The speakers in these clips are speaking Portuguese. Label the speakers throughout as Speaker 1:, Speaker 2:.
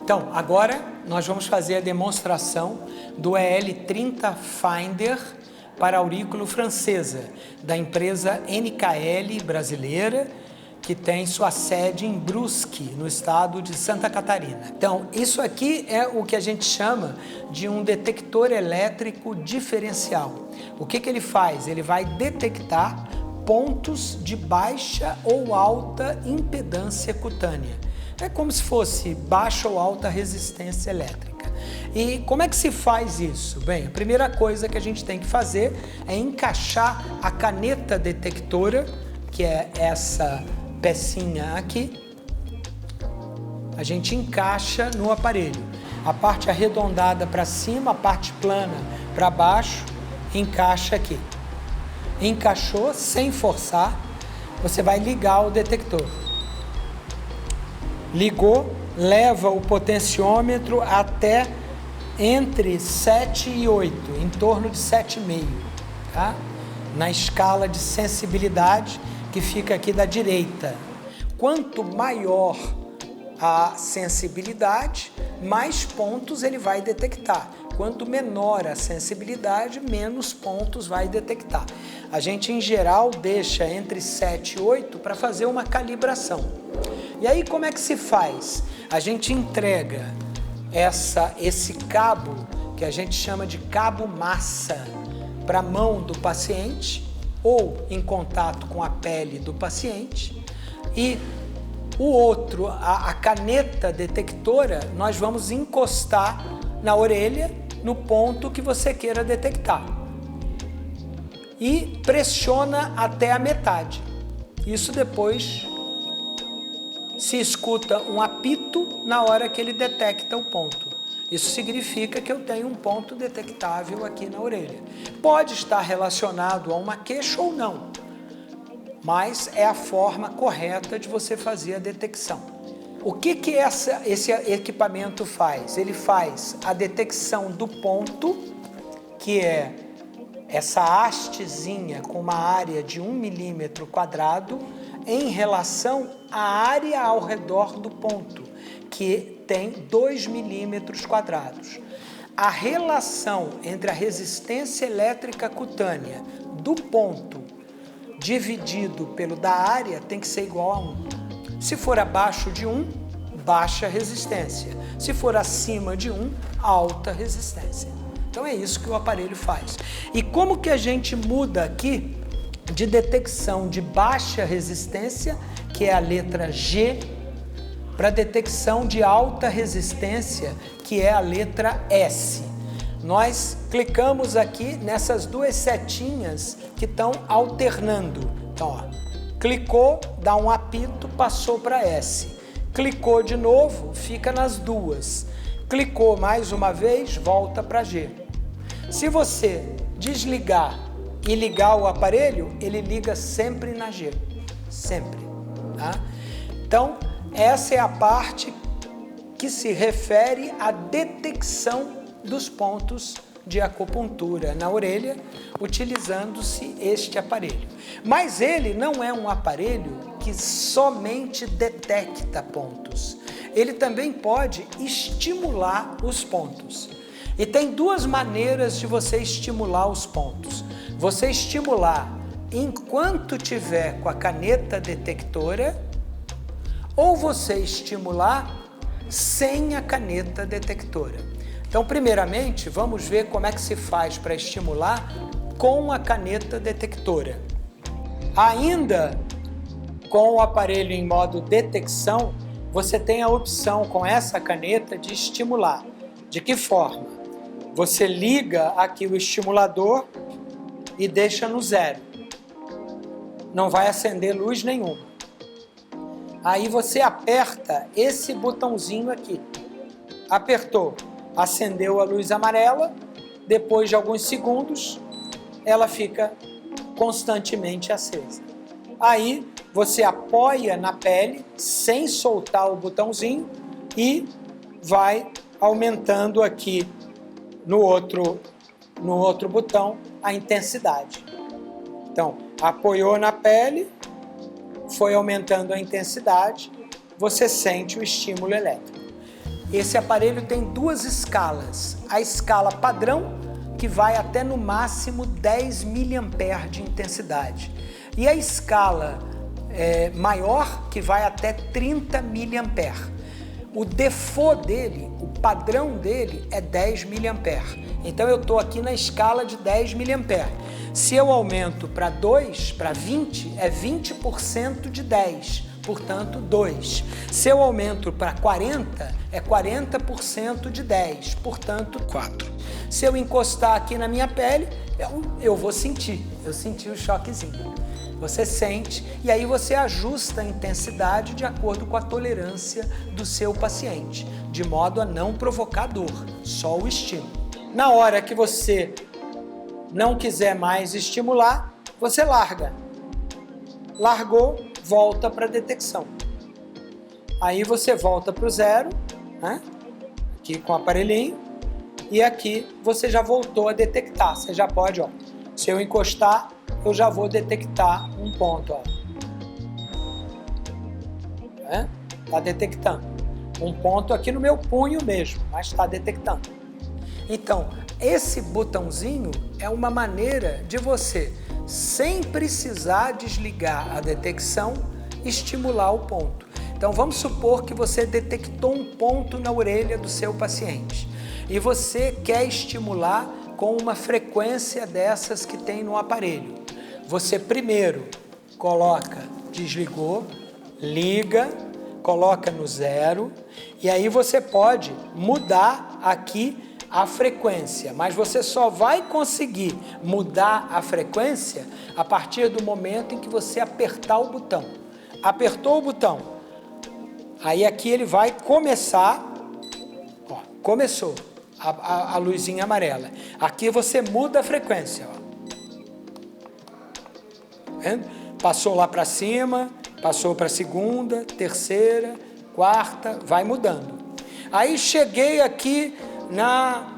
Speaker 1: Então, agora nós vamos fazer a demonstração do EL30 Finder para aurículo francesa, da empresa NKL brasileira, que tem sua sede em Brusque, no estado de Santa Catarina. Então, isso aqui é o que a gente chama de um detector elétrico diferencial. O que ele faz? Ele vai detectar pontos de baixa ou alta impedância cutânea. É como se fosse baixa ou alta resistência elétrica. E como é que se faz isso? Bem, a primeira coisa que a gente tem que fazer é encaixar a caneta detectora, que é essa pecinha aqui. A gente encaixa no aparelho. A parte arredondada para cima, a parte plana para baixo, encaixa aqui. Encaixou sem forçar, você vai ligar o detector. Ligou, leva o potenciômetro até entre 7 e 8, em torno de 7,5, tá? Na escala de sensibilidade que fica aqui da direita. Quanto maior a sensibilidade, mais pontos ele vai detectar. Quanto menor a sensibilidade, menos pontos vai detectar. A gente, em geral, deixa entre 7 e 8 para fazer uma calibração. E aí, como é que se faz? A gente entrega esse cabo, que a gente chama de cabo massa, para a mão do paciente ou em contato com a pele do paciente. E o outro, a caneta detectora, nós vamos encostar na orelha, no ponto que você queira detectar. E pressiona até a metade. Isso depois se escuta um apito na hora que ele detecta o ponto. Isso significa que eu tenho um ponto detectável aqui na orelha. Pode estar relacionado a uma queixa ou não, mas é a forma correta de você fazer a detecção. O que esse equipamento faz? Ele faz a detecção do ponto, que é essa hastezinha com uma área de 1 milímetro quadrado, em relação à área ao redor do ponto, que tem 2 milímetros quadrados. A relação entre a resistência elétrica cutânea do ponto dividido pelo da área tem que ser igual a 1. Se for abaixo de 1, baixa resistência. Se for acima de 1, alta resistência. Então é isso que o aparelho faz. E como que a gente muda aqui de detecção de baixa resistência, que é a letra G, para detecção de alta resistência, que é a letra S. Nós clicamos aqui nessas duas setinhas que estão alternando. Então, ó, clicou, dá um apito, passou para S. Clicou de novo, fica nas duas. Clicou mais uma vez, volta para G. Se você desligar e ligar o aparelho, ele liga sempre na G, sempre, tá? Então, essa é a parte que se refere à detecção dos pontos de acupuntura na orelha, utilizando-se este aparelho. Mas ele não é um aparelho que somente detecta pontos. Ele também pode estimular os pontos. E tem duas maneiras de você estimular os pontos. Você estimular enquanto tiver com a caneta detectora, ou você estimular sem a caneta detectora. Então, primeiramente, vamos ver como é que se faz para estimular com a caneta detectora. Ainda com o aparelho em modo detecção, você tem a opção com essa caneta de estimular. De que forma? Você liga aqui o estimulador e deixa no 0. Não vai acender luz nenhuma. Aí você aperta esse botãozinho aqui. Apertou, acendeu a luz amarela. Depois de alguns segundos, ela fica constantemente acesa. Aí você apoia na pele sem soltar o botãozinho e vai aumentando aqui no outro botão a intensidade. Então, apoiou na pele, foi aumentando a intensidade, você sente o estímulo elétrico. esse aparelho tem duas escalas. A escala padrão, que vai até no máximo 10 mA de intensidade. E a escala maior, que vai até 30 mA. O default dele, o padrão dele é 10 mA. Então eu estou aqui na escala de 10 mA. Se eu aumento para 2, para 20, é 20% de 10, portanto 2. Se eu aumento para 40, é 40% de 10, portanto 4. Se eu encostar aqui na minha pele, eu vou sentir, eu senti o choquezinho. Você sente e aí você ajusta a intensidade de acordo com a tolerância do seu paciente, de modo a não provocar dor, só o estímulo. Na hora que você não quiser mais estimular, você larga. Largou, volta para a detecção. Aí você volta para o zero, né? Aqui com o aparelhinho, e aqui você já voltou a detectar. Você já pode, ó, se eu encostar, eu já vou detectar um ponto, ó. Tá detectando. Um ponto aqui no meu punho mesmo, mas está detectando. Então, esse botãozinho é uma maneira de você, sem precisar desligar a detecção, estimular o ponto. Então, vamos supor que você detectou um ponto na orelha do seu paciente e você quer estimular com uma frequência dessas que tem no aparelho. Você primeiro coloca, desligou, liga, coloca no zero e aí você pode mudar aqui a frequência, mas você só vai conseguir mudar a frequência a partir do momento em que você apertar o botão. Apertou o botão, aí aqui ele vai começar, ó, começou a luzinha amarela. Aqui você muda a frequência, ó. Passou lá para cima, passou para a segunda, terceira, quarta, vai mudando. Aí cheguei aqui na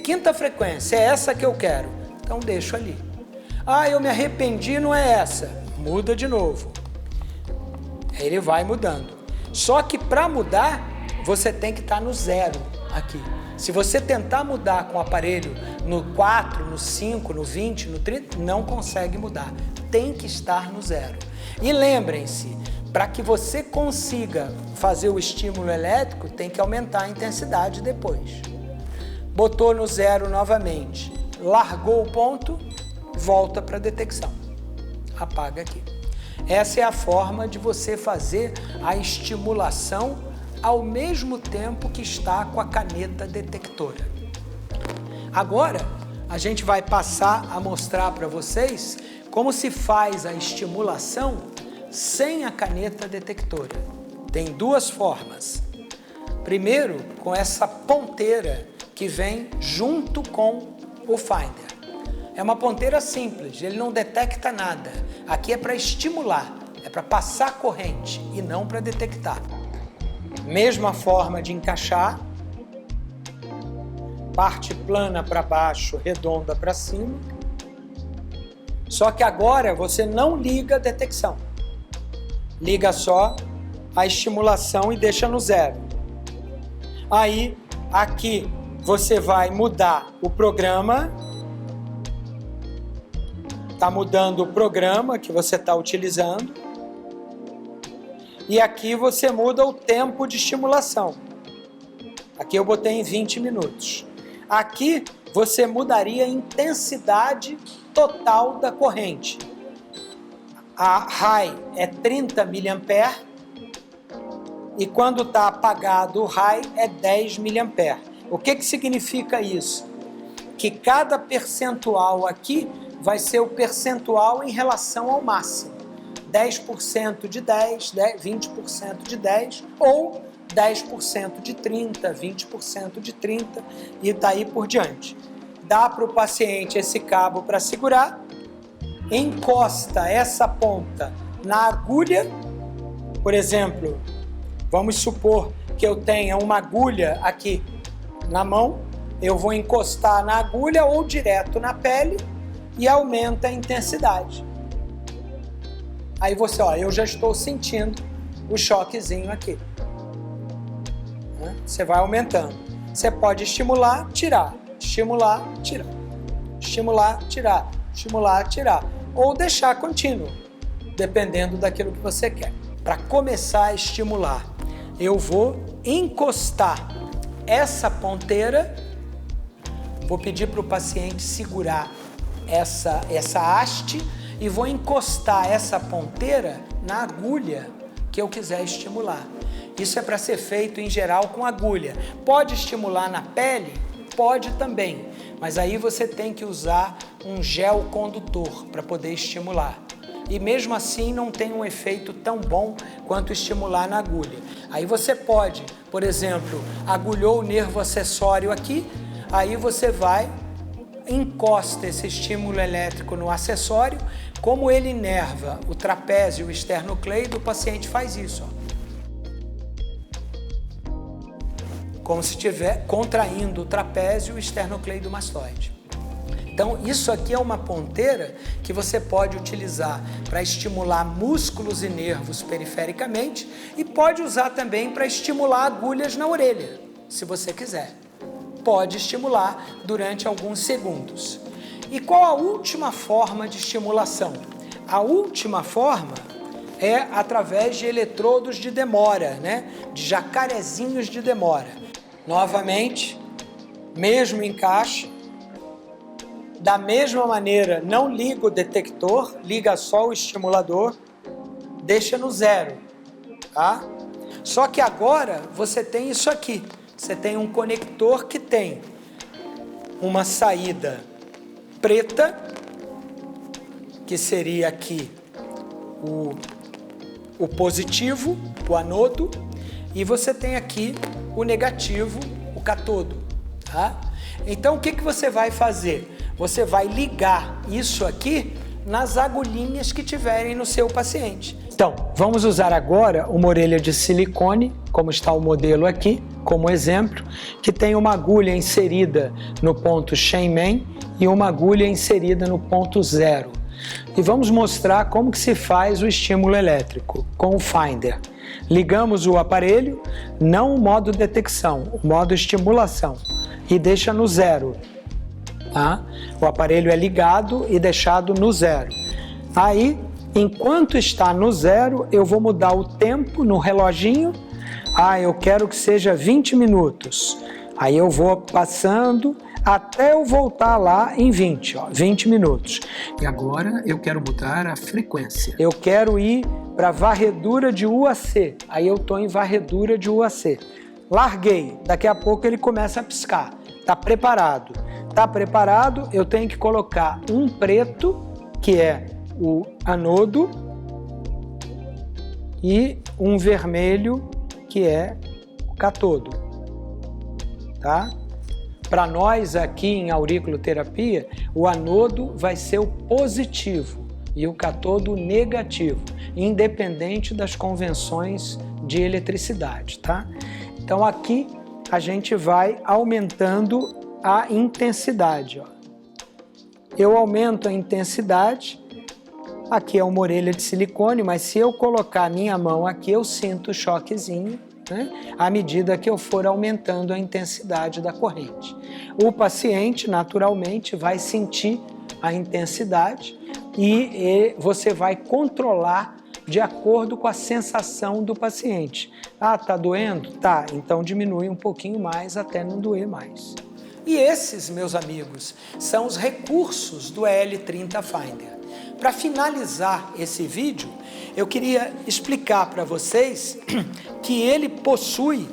Speaker 1: quinta frequência, é essa que eu quero, então deixo ali. Ah, eu me arrependi, não é essa, muda de novo. Aí ele vai mudando. Só que para mudar, você tem que estar no zero aqui. Se você tentar mudar com o aparelho no 4, no 5, no 20, no 30, não consegue mudar. Tem que estar no zero. E lembrem-se, para que você consiga fazer o estímulo elétrico, tem que aumentar a intensidade depois. Botou no zero novamente, largou o ponto, volta para a detecção. Apaga aqui. Essa é a forma de você fazer a estimulação ao mesmo tempo que está com a caneta detectora. Agora, a gente vai passar a mostrar para vocês como se faz a estimulação sem a caneta detectora. Tem duas formas. Primeiro, com essa ponteira que vem junto com o Finder. É uma ponteira simples, ele não detecta nada. Aqui é para estimular, é para passar corrente e não para detectar. Mesma forma de encaixar, parte plana para baixo, redonda para cima. Só que agora você não liga a detecção. Liga só a estimulação e deixa no zero. Aí, aqui você vai mudar o programa. Está mudando o programa que você está utilizando. E aqui você muda o tempo de estimulação. Aqui eu botei em 20 minutos. Aqui você mudaria a intensidade total da corrente. A high é 30 mA e quando está apagado o high é 10 mA. O que significa isso? Que cada percentual aqui vai ser o percentual em relação ao máximo. 10% de 10, 20% de 10 ou 10% de 30, 20% de 30 e daí por diante. Dá para o paciente esse cabo para segurar, encosta essa ponta na agulha, por exemplo, vamos supor que eu tenha uma agulha aqui na mão, eu vou encostar na agulha ou direto na pele e aumenta a intensidade. Aí você, ó, eu já estou sentindo o choquezinho aqui. né? Você vai aumentando. Você pode estimular, tirar, estimular, tirar, estimular, tirar, estimular, tirar, ou deixar contínuo, dependendo daquilo que você quer. Para começar a estimular, eu vou encostar essa ponteira, vou pedir para o paciente segurar essa haste e vou encostar essa ponteira na agulha que eu quiser estimular. Isso é para ser feito em geral com agulha. Pode estimular na pele? Pode também, mas aí você tem que usar um gel condutor para poder estimular. E mesmo assim não tem um efeito tão bom quanto estimular na agulha. Aí você pode, por exemplo, agulhou o nervo acessório aqui, aí você vai, encosta esse estímulo elétrico no acessório, como ele inerva o trapézio e o esternocleido, o paciente faz isso, ó. Como se estiver contraindo o trapézio e o esternocleidomastoide. Então, isso aqui é uma ponteira que você pode utilizar para estimular músculos e nervos perifericamente e pode usar também para estimular agulhas na orelha, se você quiser. Pode estimular durante alguns segundos. E qual a última forma de estimulação? A última forma é através de eletrodos de demora, né? De jacarezinhos de demora. Novamente, mesmo encaixe. Da mesma maneira, não liga o detector, liga só o estimulador, deixa no 0, tá? Só que agora você tem isso aqui. Você tem um conector que tem uma saída preta, que seria aqui o positivo, o anodo, e você tem aqui o negativo, o catodo, tá? Então, o que você vai fazer? Você vai ligar isso aqui nas agulhinhas que tiverem no seu paciente. Então, vamos usar agora uma orelha de silicone, como está o modelo aqui, como exemplo, que tem uma agulha inserida no ponto Shenmen e uma agulha inserida no ponto 0. E vamos mostrar como que se faz o estímulo elétrico com o Finder. Ligamos o aparelho, não o modo detecção, o modo estimulação, e deixa no 0. Tá? O aparelho é ligado e deixado no 0. Aí, enquanto está no 0, eu vou mudar o tempo no reloginho. Eu quero que seja 20 minutos. Aí eu vou passando até eu voltar lá em 20, 20 minutos. E agora eu quero mudar a frequência. Eu quero ir para varredura de UAC. Aí eu estou em varredura de UAC. Larguei. Daqui a pouco ele começa a piscar. Está preparado. Está preparado, eu tenho que colocar um preto, que é o anodo, e um vermelho, que é o catodo. Tá? Para nós aqui em auriculoterapia, o anodo vai ser o positivo e o catodo o negativo, independente das convenções de eletricidade. Tá? Então aqui a gente vai aumentando a intensidade. Eu aumento a intensidade, aqui é uma orelha de silicone, mas se eu colocar a minha mão aqui, eu sinto o choquezinho, né? À medida que eu for aumentando a intensidade da corrente. O paciente, naturalmente, vai sentir a intensidade e você vai controlar de acordo com a sensação do paciente. Tá doendo? Tá, então diminui um pouquinho mais até não doer mais. E esses, meus amigos, são os recursos do EL30 Finder. Para finalizar esse vídeo, eu queria explicar para vocês que ele possui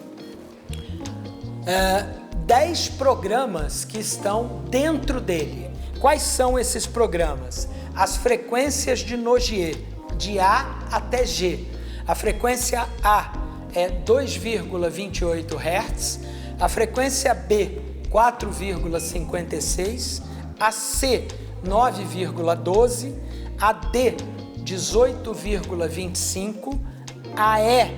Speaker 1: 10 programas que estão dentro dele. Quais são esses programas? As frequências de Nogier, de A até G. A frequência A é 2,28 Hz, a frequência B 4,56, a C 9,12, a D 18,25, a E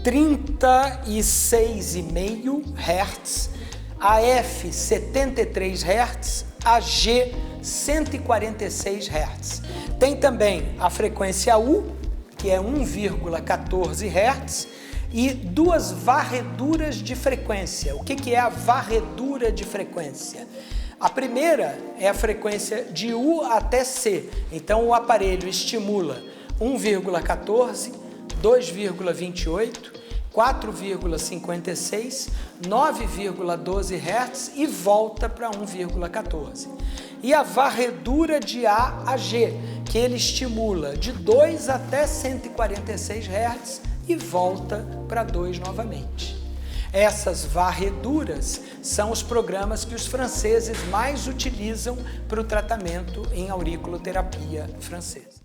Speaker 1: 36,5 Hz, a F 73 Hz, a G 146 Hz. Tem também a frequência U, que é 1,14 Hz, e 2 varreduras de frequência. O que é a varredura de frequência? A primeira é a frequência de U até C. Então, o aparelho estimula 1,14, 2,28, 4,56, 9,12 Hz e volta para 1,14. E a varredura de A a G, que ele estimula de 2 até 146 Hz e volta para 2 novamente. Essas varreduras são os programas que os franceses mais utilizam para o tratamento em auriculoterapia francesa.